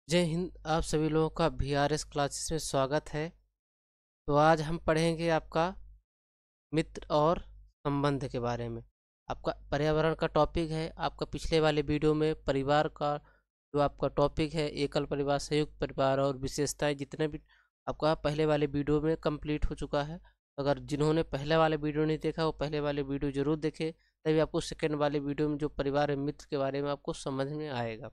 जय हिंद। आप सभी लोगों का VRS क्लासेस में स्वागत है। तो आज हम पढ़ेंगे आपका मित्र और संबंध के बारे में। आपका पर्यावरण का टॉपिक है। आपका पिछले वाले वीडियो में परिवार का जो आपका टॉपिक है, एकल परिवार, संयुक्त परिवार और विशेषताएं, जितने भी आपका पहले वाले वीडियो में कंप्लीट हो चुका है। अगर जिन्होंने पहले वाले वीडियो नहीं देखा वो पहले वाले वीडियो जरूर देखें, तभी आपको सेकेंड वाले वीडियो में जो परिवार और मित्र के बारे में आपको समझ में आएगा।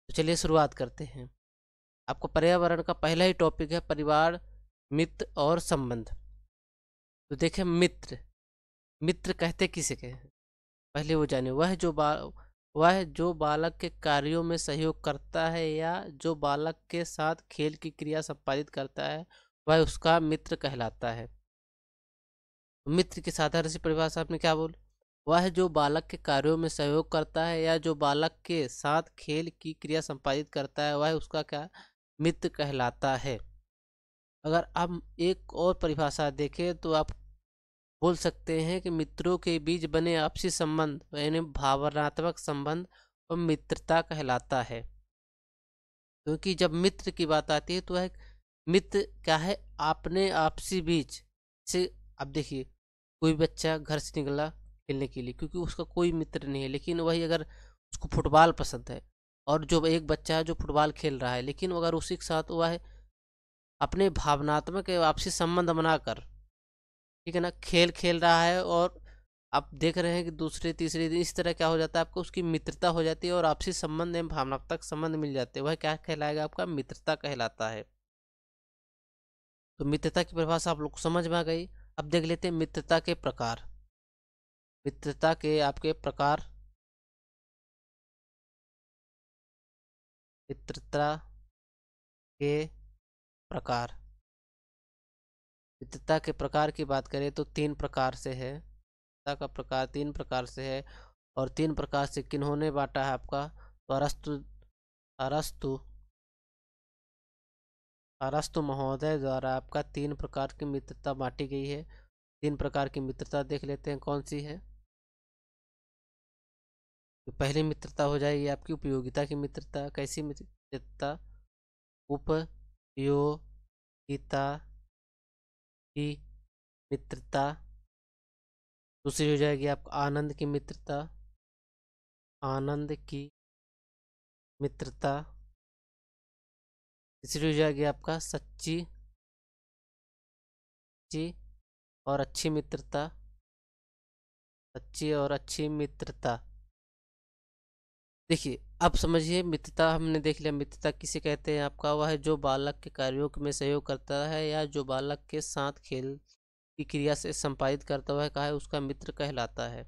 तो चलिए शुरुआत करते हैं। आपको पर्यावरण का पहला ही टॉपिक है परिवार, मित्र और संबंध। तो देखें, मित्र मित्र कहते किसे हैं, पहले वो जाने। वह जो बालक के कार्यों में सहयोग करता है या जो बालक के साथ खेल की क्रिया संपादित करता है, वह उसका मित्र कहलाता है। मित्र की साधारण सी परिभाषा आपने क्या बोली? वह जो बालक के कार्यों में सहयोग करता है या जो बालक के साथ खेल की क्रिया संपादित करता है, वह उसका क्या मित्र कहलाता है। अगर हम एक और परिभाषा देखें तो आप बोल सकते हैं कि मित्रों के बीच बने आपसी संबंध यानी भावनात्मक संबंध और मित्रता कहलाता है। क्योंकि जब मित्र की बात आती है तो वह मित्र क्या है, अपने आपसी बीच से। अब देखिए, कोई बच्चा घर से निकला खेलने के लिए क्योंकि उसका कोई मित्र नहीं है, लेकिन वही अगर उसको फुटबॉल पसंद है और जो एक बच्चा है जो फुटबॉल खेल रहा है, लेकिन अगर उसी के साथ वह अपने भावनात्मक आपसी संबंध बनाकर, ठीक है ना, खेल खेल रहा है और आप देख रहे हैं कि दूसरे तीसरे दिन इस तरह क्या हो जाता है, आपको उसकी मित्रता हो जाती है और आपसी संबंध एवं भावनात्मक संबंध मिल जाते हैं, वह क्या कहलाएगा? आपका मित्रता कहलाता है। तो मित्रता की परिभाषा आप लोग को समझ में आ गई। अब देख लेते हैं मित्रता के प्रकार। मित्रता के आपके प्रकार, मित्रता के प्रकार। मित्रता के प्रकार की बात करें तो तीन प्रकार से है। मित्रता का प्रकार तीन प्रकार से है और तीन प्रकार से किन्होंने बांटा है आपका? तो अरस्तु अरस्तु अरस्तु महोदय द्वारा आपका तीन प्रकार की मित्रता बांटी गई है। तीन प्रकार की मित्रता देख लेते हैं कौन सी है। तो पहली मित्रता हो जाएगी आपकी उपयोगिता की मित्रता। कैसी मित्रता? उपयोगिता की मित्रता। दूसरी हो जाएगी आपको आनंद की मित्रता। आनंद की मित्रता। तीसरी हो जाएगी आपका सच्ची सच्ची और अच्छी मित्रता। सच्ची और अच्छी मित्रता। देखिए, अब समझिए, मित्रता हमने देख लिया। मित्रता किसे कहते हैं आपका? वह है जो बालक के कार्यों में सहयोग करता है या जो बालक के साथ खेल की क्रिया से संपादित करता हुआ कहा है, उसका मित्र कहलाता है।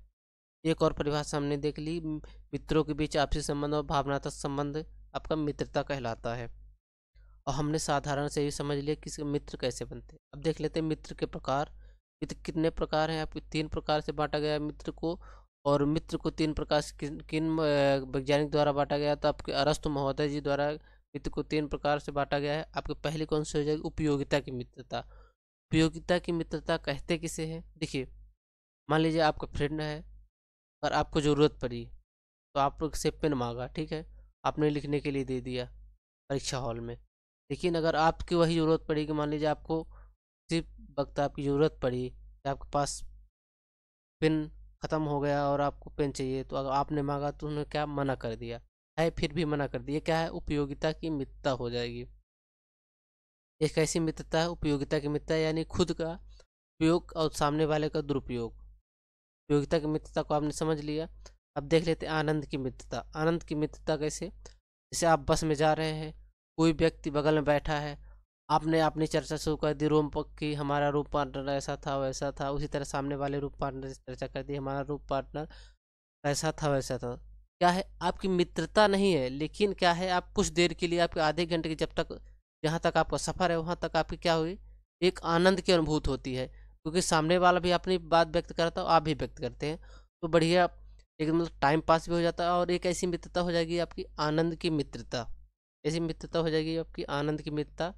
एक और परिभाषा हमने देख ली, मित्रों के बीच आपसी संबंध और भावनात्मक संबंध आपका मित्रता कहलाता है। और हमने साधारण से ही समझ लिया कि मित्र कैसे बनते हैं। अब देख लेते हैं मित्र के प्रकार। मित्र कितने प्रकार हैं? आपके तीन प्रकार से बांटा गया है मित्र को। और मित्र को तीन प्रकार से किन किन वैज्ञानिक द्वारा बांटा गया? तो आपके अरस्तु महोदय जी द्वारा मित्र को तीन प्रकार से बांटा गया है। आपके पहली कौन सी हो जाएगी? उपयोगिता की मित्रता। उपयोगिता की मित्रता कहते किसे हैं? देखिए, मान लीजिए आपका फ्रेंड है और आपको ज़रूरत पड़ी तो आप लोग से पेन मांगा, ठीक है, आपने लिखने के लिए दे दिया परीक्षा हॉल में। लेकिन अगर आपकी वही ज़रूरत पड़ी कि मान लीजिए आपको किसी वक्त आपकी ज़रूरत पड़ी कि आपके पास पेन ख़त्म हो गया और आपको पेन चाहिए, तो अगर आपने मांगा तो उन्होंने क्या मना कर दिया है, फिर भी मना कर दिया, क्या है? उपयोगिता की मित्रता हो जाएगी। एक ऐसी मित्रता है उपयोगिता की मित्रता, यानी खुद का उपयोग और सामने वाले का दुरुपयोग। उपयोगिता की मित्रता को आपने समझ लिया। अब देख लेते हैं आनंद की मित्रता। आनंद की मित्रता कैसे? जैसे आप बस में जा रहे हैं, कोई व्यक्ति बगल में बैठा है, आपने अपनी चर्चा शुरू कर दी रूम पर कि हमारा रूम पार्टनर ऐसा था वैसा था, उसी तरह सामने वाले रूम पार्टनर से चर्चा कर दी, हमारा रूम पार्टनर ऐसा था वैसा था। क्या है? आपकी मित्रता नहीं है, लेकिन क्या है, आप कुछ देर के लिए, आपके आधे घंटे की, जब तक जहाँ तक आपका सफ़र है वहाँ तक आपकी क्या हुई, एक आनंद की अनुभूति होती है, क्योंकि सामने वाला भी अपनी बात व्यक्त करता है, आप भी व्यक्त करते हैं, तो बढ़िया एक मतलब टाइम पास भी हो जाता है। और एक ऐसी मित्रता हो जाएगी आपकी आनंद की मित्रता। ऐसी मित्रता हो जाएगी आपकी आनंद की मित्रता।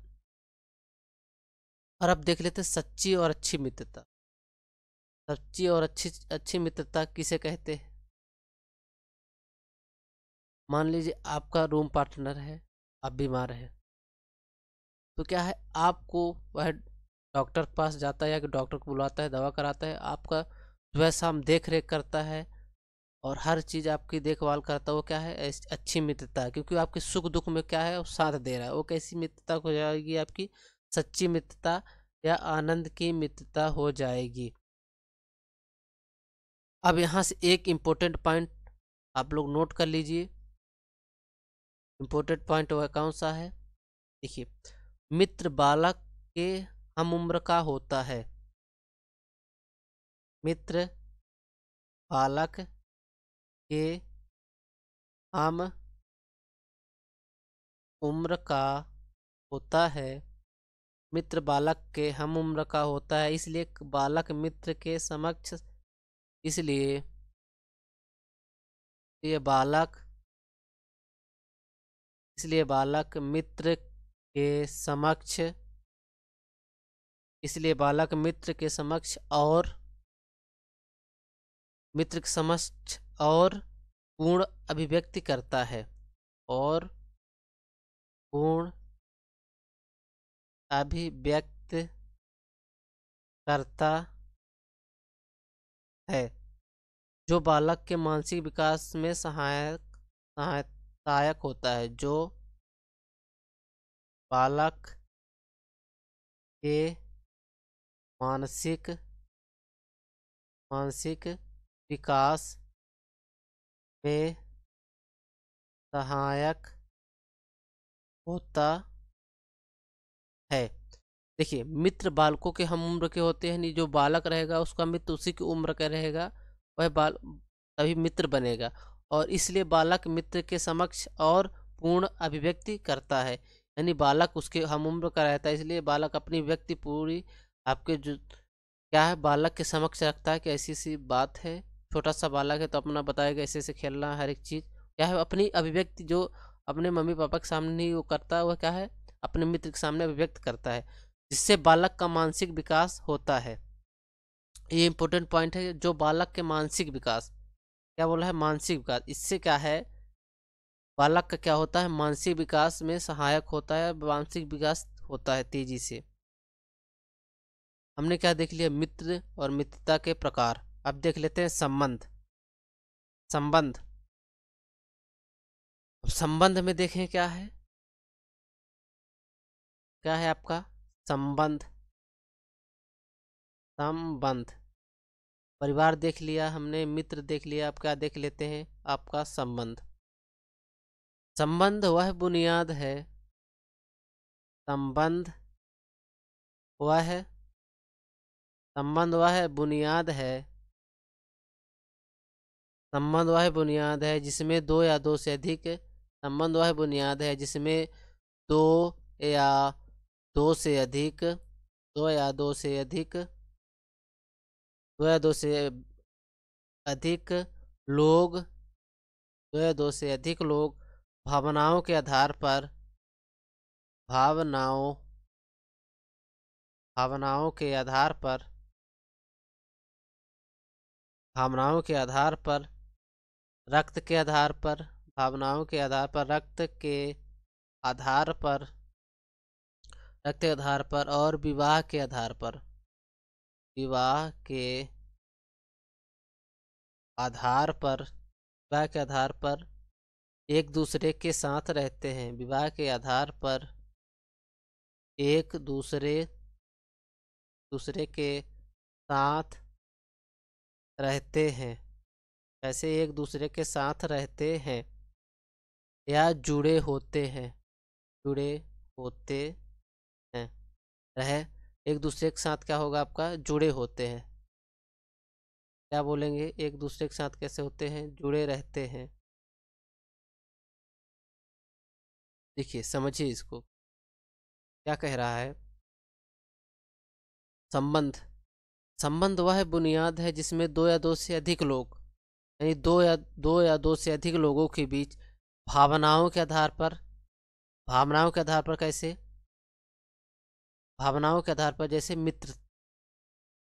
और अब देख लेते हैं सच्ची और अच्छी मित्रता। सच्ची और अच्छी अच्छी मित्रता किसे कहते हैं? मान लीजिए आपका रूम पार्टनर है, आप बीमार हैं, तो क्या है, आपको वह डॉक्टर के पास जाता है या कि डॉक्टर को बुलाता है, दवा कराता है, आपका सुबह शाम देख रेख करता है और हर चीज़ आपकी देखभाल करता है। वो क्या है, अच्छी मित्रता है, क्योंकि आपके सुख दुख में क्या है, वो साथ दे रहा है। वो कैसी मित्रता हो जाएगी आपकी, सच्ची मित्रता या आनंद की मित्रता हो जाएगी। अब यहाँ से एक इम्पोर्टेंट पॉइंट आप लोग नोट कर लीजिए। इम्पोर्टेंट पॉइंट वह कौन सा है, देखिए, मित्र बालक के हम उम्र का होता है। मित्र बालक के हम उम्र का होता है। मित्र बालक के हम उम्र का होता है, इसलिए बालक मित्र के समक्ष, इसलिए ये बालक इसलिए बालक मित्र के समक्ष इसलिए बालक मित्र के समक्ष और मित्र के समक्ष और पूर्ण अभिव्यक्ति करता है, और पूर्ण अभिव्यक्त करता है, जो बालक के मानसिक विकास में सहायक होता है। जो बालक के मानसिक विकास में सहायक होता है। देखिए, मित्र बालकों के हम उम्र के होते हैं, नहीं, जो बालक रहेगा उसका मित्र उसी की उम्र का रहेगा, वह बाल तभी मित्र बनेगा। और इसलिए बालक मित्र के समक्ष और पूर्ण अभिव्यक्ति करता है, यानी बालक उसके हम उम्र का रहता है, इसलिए बालक अपनी व्यक्ति पूरी आपके जो क्या है, बालक के समक्ष रखता है कि ऐसी सी बात है। छोटा सा बालक है तो अपना बताएगा, ऐसे ऐसे खेलना है, हर एक चीज़ क्या है, अपनी अभिव्यक्ति जो अपने मम्मी पापा के सामने नहीं वो करता, वह क्या है, अपने मित्र के सामने अभिव्यक्त करता है, जिससे बालक का मानसिक विकास होता है। ये इंपॉर्टेंट पॉइंट है, जो बालक के मानसिक विकास, क्या बोला है, मानसिक विकास, इससे क्या है, बालक का क्या होता है, मानसिक विकास में सहायक होता है, मानसिक विकास होता है तेजी से। हमने क्या देख लिया, मित्र और मित्रता के प्रकार। अब देख लेते हैं संबंध। संबंध, अब संबंध में देखें क्या है, क्या है आपका संबंध। संबंध, परिवार देख लिया हमने, मित्र देख लिया, अब क्या देख लेते हैं, आपका संबंध। संबंध वह बुनियाद है, संबंध वह है संबंध वह बुनियाद है संबंध वह बुनियाद है जिसमें दो या दो से अधिक संबंध वह बुनियाद है जिसमें दो या दो से अधिक दो या दो से अधिक दो या दो से अधिक लोग दो या दो से अधिक लोग भावनाओं के आधार पर भावनाओं भावनाओं के आधार पर भावनाओं के आधार पर रक्त के आधार पर भावनाओं के आधार पर आधार पर रक्त के आधार पर और विवाह के आधार पर विवाह के आधार पर विवाह के आधार पर एक दूसरे के साथ रहते हैं। विवाह के आधार पर एक दूसरे के साथ रहते हैं। ऐसे एक दूसरे के साथ रहते हैं या जुड़े होते हैं जुड़े होते हैं रह एक दूसरे के साथ क्या होगा आपका, जुड़े होते हैं। क्या बोलेंगे, एक दूसरे के साथ कैसे होते हैं, जुड़े रहते हैं। देखिए समझिए इसको, क्या कह रहा है, संबंध। संबंध वह बुनियाद है जिसमें दो या दो से अधिक लोग, यानी दो या दो से अधिक लोगों के बीच भावनाओं के आधार पर कैसे, भावनाओं के आधार पर, जैसे मित्र।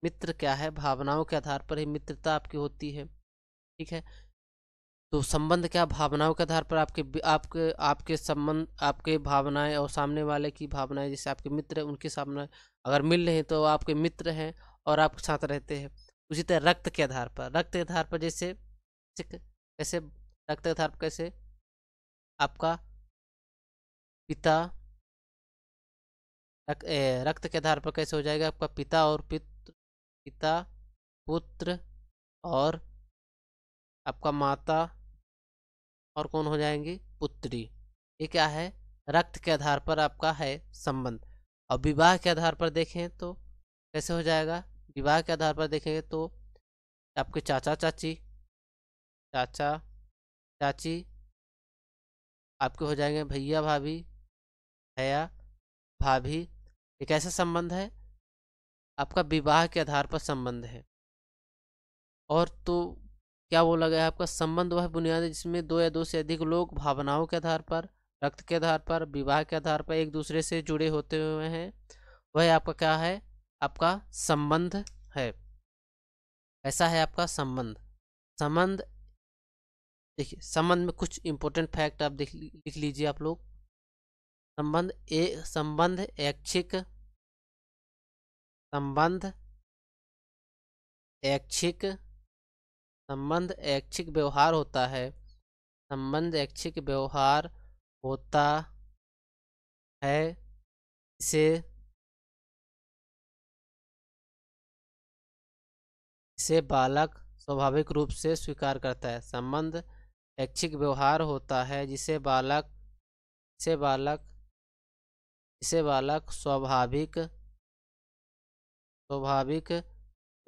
मित्र क्या है, भावनाओं के आधार पर ही मित्रता आपकी होती है, ठीक है। तो संबंध क्या, भावनाओं के आधार पर आपके आपके आपके संबंध, आपके भावनाएं और सामने वाले की भावनाएं, जैसे आपके मित्र हैं उनके सामने अगर मिल रहे हैं तो आपके मित्र हैं और आपके साथ रहते हैं। उसी तरह रक्त के आधार पर, रक्त के आधार पर जैसे कैसे, रक्त के आधार पर कैसे आपका पिता, रक्त के आधार पर कैसे हो जाएगा आपका पिता और पितृ, पिता पुत्र और आपका माता और कौन हो जाएंगी, पुत्री। ये क्या है, रक्त के आधार पर आपका है संबंध। और विवाह के आधार पर देखें तो कैसे हो जाएगा, विवाह के आधार पर देखेंगे तो आपके चाचा चाची, चाचा चाची आपके हो जाएंगे भैया भाभी, भैया भाभी। एक ऐसा संबंध है आपका विवाह के आधार पर संबंध है। और तो क्या बोला गया है, आपका संबंध वह बुनियाद है जिसमें दो या दो से अधिक लोग भावनाओं के आधार पर, रक्त के आधार पर, विवाह के आधार पर एक दूसरे से जुड़े होते हुए हैं। वह आपका क्या है, आपका संबंध है। ऐसा है आपका संबंध। संबंध, देखिए संबंध में कुछ इंपॉर्टेंट फैक्ट आप लिख लीजिए आप लोग। संबंध ऐच्छिक, संबंध ऐच्छिक, संबंध ऐच्छिक व्यवहार होता है, संबंध ऐच्छिक व्यवहार होता है। इसे इसे बालक स्वाभाविक रूप से स्वीकार करता है। संबंध ऐच्छिक व्यवहार होता है जिसे बालक, इसे बालक, इसे बालक स्वाभाविक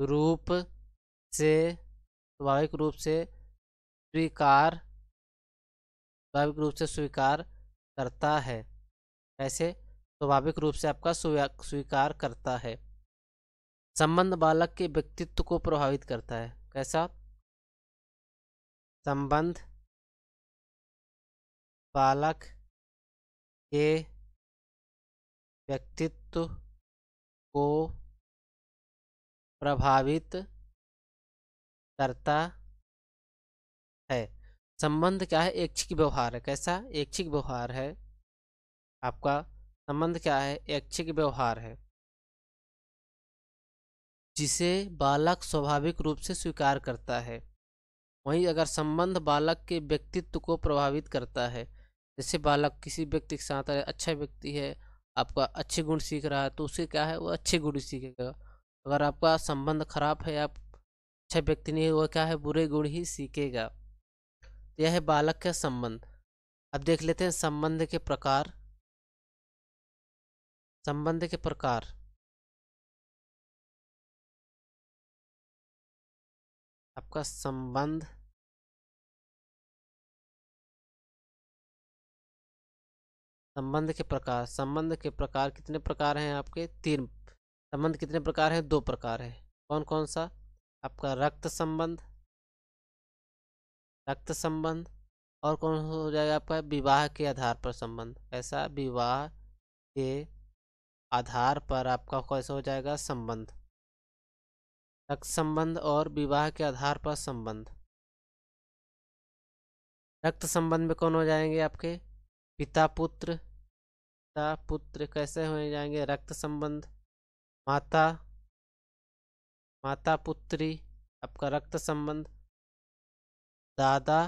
रूप से, स्वाभाविक रूप से स्वीकार, स्वाभाविक रूप से स्वीकार करता है। ऐसे स्वाभाविक रूप से आपका स्वीकार करता है। संबंध बालक के व्यक्तित्व को प्रभावित करता है। कैसा, संबंध बालक के व्यक्तित्व को प्रभावित करता है। संबंध क्या है, ऐच्छिक व्यवहार है। कैसा, ऐच्छिक व्यवहार है आपका। संबंध क्या है, ऐच्छिक व्यवहार है जिसे बालक स्वाभाविक रूप से स्वीकार करता है। वहीं अगर संबंध बालक के व्यक्तित्व को प्रभावित करता है, जैसे बालक किसी व्यक्ति के साथ अच्छा व्यक्ति है, आपका अच्छे गुण सीख रहा है तो उसे क्या है, वो अच्छे गुण सीखेगा। अगर आपका संबंध खराब है, आप अच्छा व्यक्ति नहीं है, वो क्या है, बुरे गुण ही सीखेगा। तो यह है बालक का संबंध। अब देख लेते हैं संबंध के प्रकार। संबंध के प्रकार, आपका संबंध, संबंध के प्रकार, संबंध के प्रकार कितने प्रकार हैं आपके, तीन। संबंध कितने प्रकार हैं, दो प्रकार है। कौन कौन सा, आपका रक्त संबंध, रक्त संबंध, और कौन हो जाएगा आपका विवाह के आधार पर संबंध। ऐसा विवाह के आधार पर आपका कैसा हो जाएगा संबंध, रक्त संबंध और विवाह के आधार पर संबंध। रक्त संबंध में कौन हो जाएंगे आपके, पिता पुत्र, पिता पुत्र कैसे हो जाएंगे रक्त संबंध। माता, माता पुत्री आपका रक्त संबंध। दादा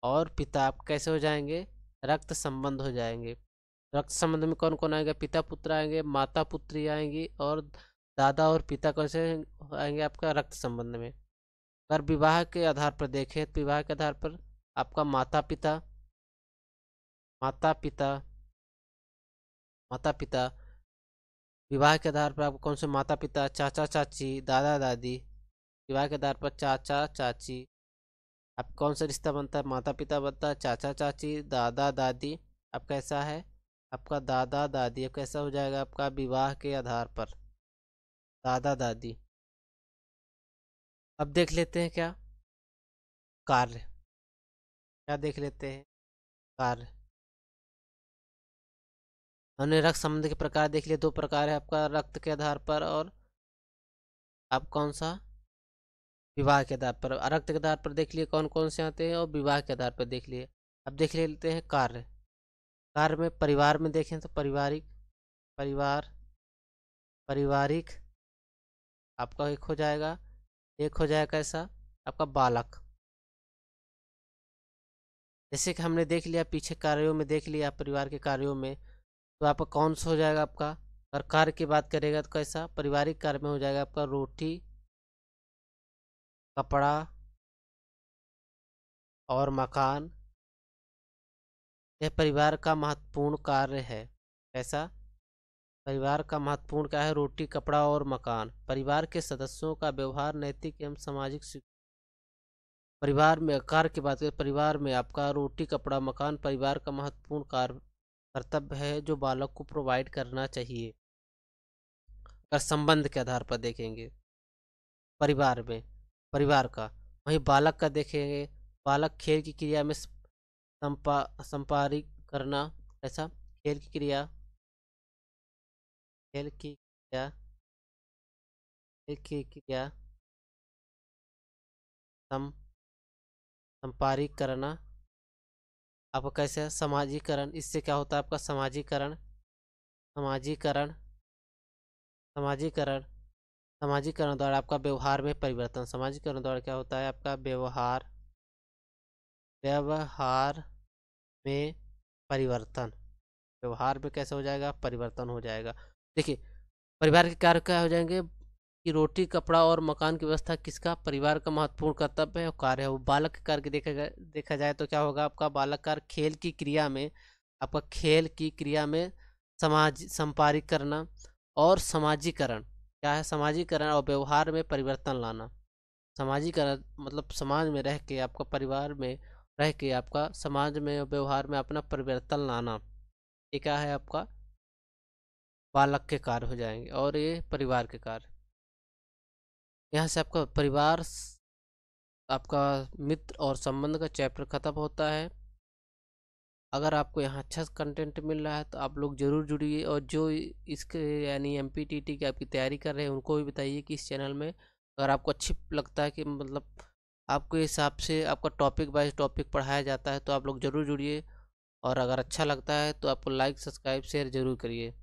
और पिता आप कैसे हो जाएंगे, रक्त संबंध हो जाएंगे। रक्त संबंध में कौन कौन आएगा, पिता पुत्र आएंगे, माता पुत्री आएंगी, और दादा और पिता कैसे आएंगे आपका रक्त संबंध में। अगर विवाह के आधार पर देखें तो विवाह के आधार पर आपका माता पिता, माता पिता, माता पिता। विवाह के आधार पर आपको कौन से माता पिता, चाचा चाची, दादा दादी। विवाह के आधार पर चाचा चाची, आप कौन सा रिश्ता बनता है, माता पिता बनता है, चाचा चाची, दादा दादी। अब कैसा है आपका दादा दादी, अब कैसा हो जाएगा आपका विवाह के आधार पर दादा दादी। अब देख लेते हैं क्या, कार्य। क्या देख लेते हैं, कार्य। हमने रक्त संबंध के प्रकार देख लिए, दो प्रकार है आपका, रक्त के आधार पर और आप कौन सा, विवाह के आधार पर, अर्थ के आधार पर देख लिए कौन कौन से आते हैं और विवाह के आधार पर देख लिए। अब देख लेते हैं कार्य। कार्य में परिवार में देखें तो पारिवारिक, परिवार, पारिवारिक आपका एक हो जाएगा, एक हो जाएगा ऐसा आपका बालक। जैसे कि हमने देख लिया पीछे कार्यों में, देख लिया परिवार के कार्यों में, तो आपका कौन सा हो जाएगा आपका। और कार्य की बात करेगा तो कैसा, पारिवारिक कार्य में हो जाएगा आपका रोटी, कपड़ा और मकान। यह परिवार का महत्वपूर्ण कार्य है। ऐसा परिवार का महत्वपूर्ण क्या है, रोटी, कपड़ा और मकान। परिवार के सदस्यों का व्यवहार नैतिक एवं सामाजिक परिवार में कार्य की बात करें, परिवार में आपका रोटी, कपड़ा, मकान परिवार का महत्वपूर्ण कार्य कर्तव्य है जो बालक को प्रोवाइड करना चाहिए। अगर संबंध के आधार पर देखेंगे परिवार में, परिवार का, वहीं बालक का देखेंगे, बालक खेल की क्रिया में संपारिक करना। ऐसा खेल की क्रिया, खेल की क्रिया, खेल की क्रिया संपारिक करना। आपका कैसे है समाजीकरण, इससे क्या होता है आपका समाजीकरण, समाजीकरण, समाजीकरण, समाजीकरण द्वारा आपका व्यवहार में परिवर्तन। समाजीकरण द्वारा क्या होता है आपका व्यवहार, व्यवहार में परिवर्तन। व्यवहार में कैसे हो जाएगा, परिवर्तन हो जाएगा। देखिए परिवार के कार्य क्या हो जाएंगे कि रोटी, कपड़ा और मकान की व्यवस्था किसका, परिवार का महत्वपूर्ण कर्तव्य है और कार्य है। वो बालक के कार्य देखा जाए तो क्या होगा आपका बालक कार्य खेल की क्रिया में, आपका खेल की क्रिया में समाज संपारिक करना और समाजीकरण। क्या है समाजीकरण और व्यवहार में परिवर्तन लाना। समाजीकरण मतलब समाज में रह के, आपका परिवार में रह के आपका समाज में व्यवहार में अपना परिवर्तन लाना। ये क्या है आपका बालक के कार्य हो जाएंगे और ये परिवार के कार्य। यहाँ से आपका परिवार, आपका मित्र और संबंध का चैप्टर खत्म होता है। अगर आपको यहाँ अच्छा कंटेंट मिल रहा है तो आप लोग ज़रूर जुड़िए, और जो इसके यानी एमपीटीटी की आपकी तैयारी कर रहे हैं उनको भी बताइए कि इस चैनल में अगर आपको अच्छी लगता है कि मतलब आपके हिसाब से आपका टॉपिक वाइज टॉपिक पढ़ाया जाता है तो आप लोग ज़रूर जुड़िए। और अगर अच्छा लगता है तो आपको लाइक, सब्सक्राइब, शेयर ज़रूर करिए।